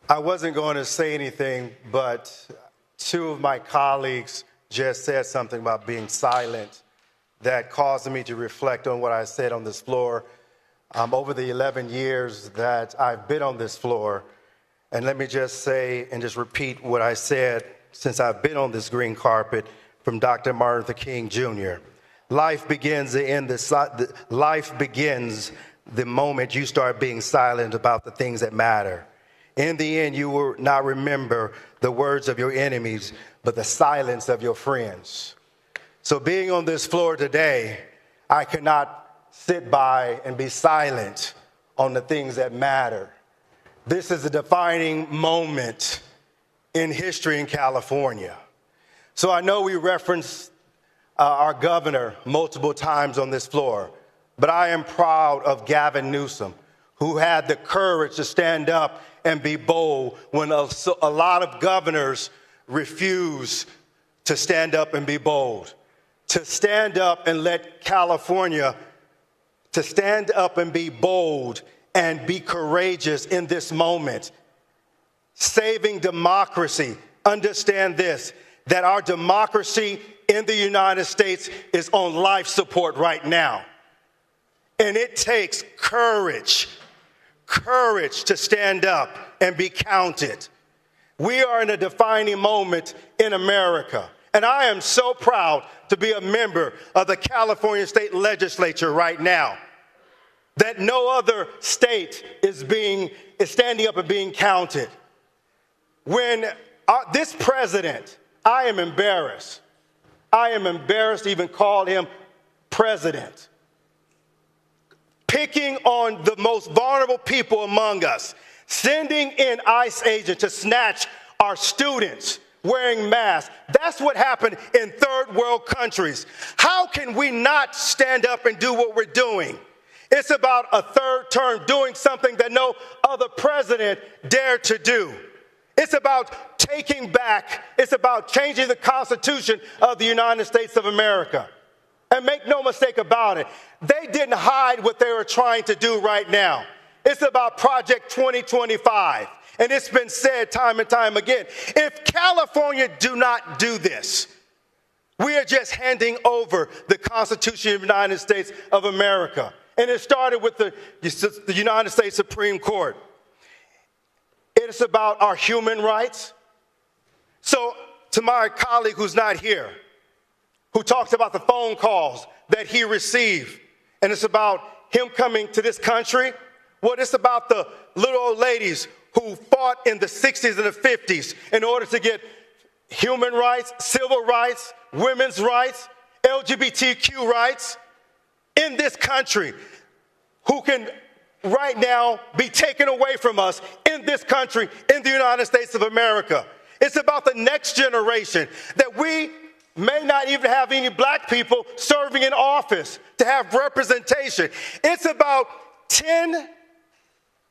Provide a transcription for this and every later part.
I wasn't going to say anything, but two of my colleagues just said something about being silent that caused me to reflect on what I said on this floor over the 11 years that I've been on this floor. And let me just say and just repeat what I said since I've been on this green carpet from Dr. Martin Luther King Jr. Life begins the moment you start being silent about the things that matter. In the end, you will not remember the words of your enemies, but the silence of your friends. So being on this floor today, I cannot sit by and be silent on the things that matter. This is a defining moment in history in California. So I know we referenced our governor multiple times on this floor, but I am proud of Gavin Newsom, who had the courage to stand up and be bold when a lot of governors refuse to stand up and be bold. To stand up and let California, to stand up and be bold and be courageous in this moment. Saving democracy. Understand this, that our democracy in the United States is on life support right now. And it takes courage to stand up and be counted. We are in a defining moment in America. And I am so proud to be a member of the California State Legislature right now, that no other state is standing up and being counted. When this president, I am embarrassed. I am embarrassed to even call him president. Picking on the most vulnerable people among us, sending in ICE agents to snatch our students wearing masks. That's what happened in third world countries. How can we not stand up and do what we're doing? It's about a third term doing something that no other president dared to do. It's about taking back, it's about changing the Constitution of the United States of America. And make no mistake about it, they didn't hide what they were trying to do right now. It's about Project 2025. And it's been said time and time again, if California do not do this, we are just handing over the Constitution of the United States of America. And it started with the United States Supreme Court. It is about our human rights. So to my colleague who's not here, who talks about the phone calls that he received, and it's about him coming to this country, well, it's about the little old ladies who fought in the 60s and the 50s in order to get human rights, civil rights, women's rights, LGBTQ rights in this country, who can right now be taken away from us in this country, in the United States of America. It's about the next generation, that we may not even have any black people serving in office to have representation. It's about 10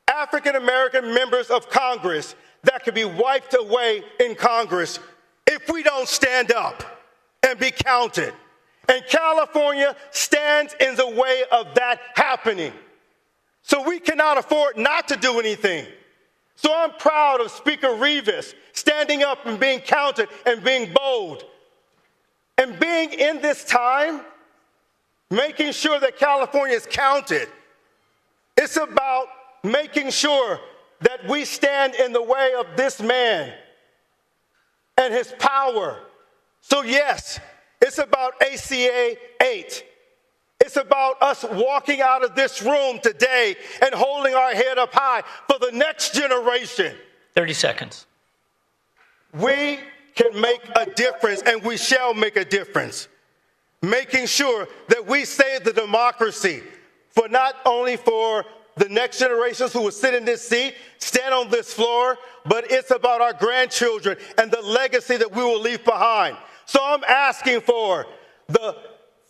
African-American members of Congress that could be wiped away in Congress if we don't stand up and be counted. And California stands in the way of that happening. So we cannot afford not to do anything. So I'm proud of Speaker Rivas standing up and being counted and being bold. And being in this time, making sure that California is counted. It's about making sure that we stand in the way of this man and his power. So yes, it's about ACA 8. It's about us walking out of this room today and holding our head up high for the next generation. 30 seconds. We can make a difference, and we shall make a difference. Making sure that we save the democracy for not only for the next generations who will sit in this seat, stand on this floor, but it's about our grandchildren and the legacy that we will leave behind. So I'm asking for the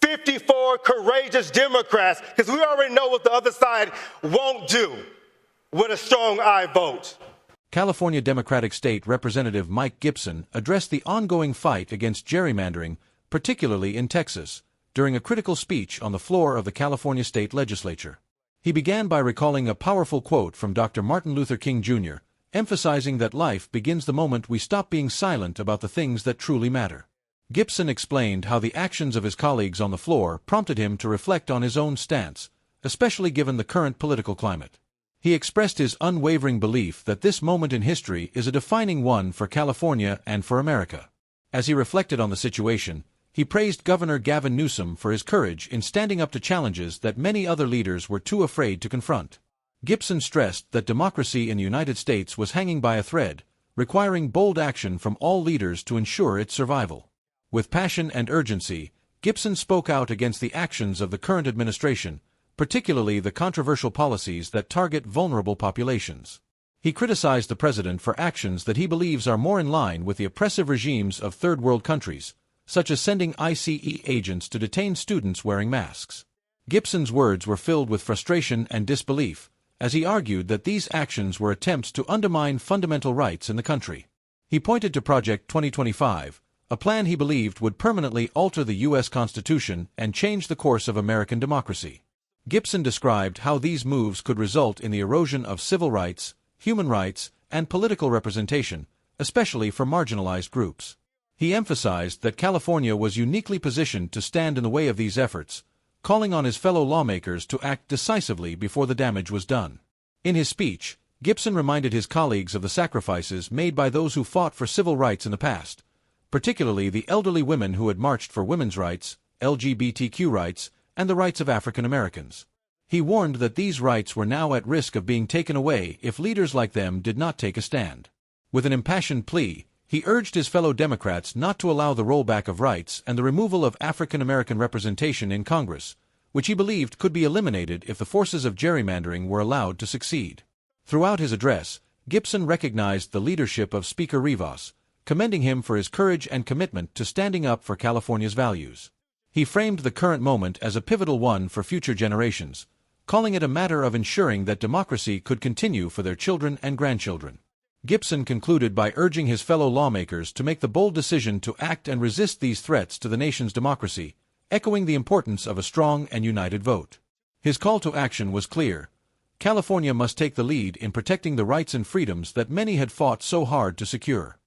54 courageous Democrats, because we already know what the other side won't do with a strong aye vote. California Democratic State Representative Mike Gipson addressed the ongoing fight against gerrymandering, particularly in Texas, during a critical speech on the floor of the California State Legislature. He began by recalling a powerful quote from Dr. Martin Luther King Jr., emphasizing that life begins the moment we stop being silent about the things that truly matter. Gipson explained how the actions of his colleagues on the floor prompted him to reflect on his own stance, especially given the current political climate. He expressed his unwavering belief that this moment in history is a defining one for California and for America. As he reflected on the situation, he praised Governor Gavin Newsom for his courage in standing up to challenges that many other leaders were too afraid to confront. Gipson stressed that democracy in the United States was hanging by a thread, requiring bold action from all leaders to ensure its survival. With passion and urgency, Gipson spoke out against the actions of the current administration, particularly the controversial policies that target vulnerable populations. He criticized the president for actions that he believes are more in line with the oppressive regimes of third world countries, such as sending ICE agents to detain students wearing masks. Gipson's words were filled with frustration and disbelief, as he argued that these actions were attempts to undermine fundamental rights in the country. He pointed to Project 2025, a plan he believed would permanently alter the U.S. Constitution and change the course of American democracy. Gipson described how these moves could result in the erosion of civil rights, human rights, and political representation, especially for marginalized groups. He emphasized that California was uniquely positioned to stand in the way of these efforts, calling on his fellow lawmakers to act decisively before the damage was done. In his speech, Gipson reminded his colleagues of the sacrifices made by those who fought for civil rights in the past, particularly the elderly women who had marched for women's rights, LGBTQ rights, and the rights of African Americans. He warned that these rights were now at risk of being taken away if leaders like them did not take a stand. With an impassioned plea, he urged his fellow Democrats not to allow the rollback of rights and the removal of African American representation in Congress, which he believed could be eliminated if the forces of gerrymandering were allowed to succeed. Throughout his address, Gipson recognized the leadership of Speaker Rivas, commending him for his courage and commitment to standing up for California's values. He framed the current moment as a pivotal one for future generations, calling it a matter of ensuring that democracy could continue for their children and grandchildren. Gipson concluded by urging his fellow lawmakers to make the bold decision to act and resist these threats to the nation's democracy, echoing the importance of a strong and united vote. His call to action was clear. California must take the lead in protecting the rights and freedoms that many had fought so hard to secure.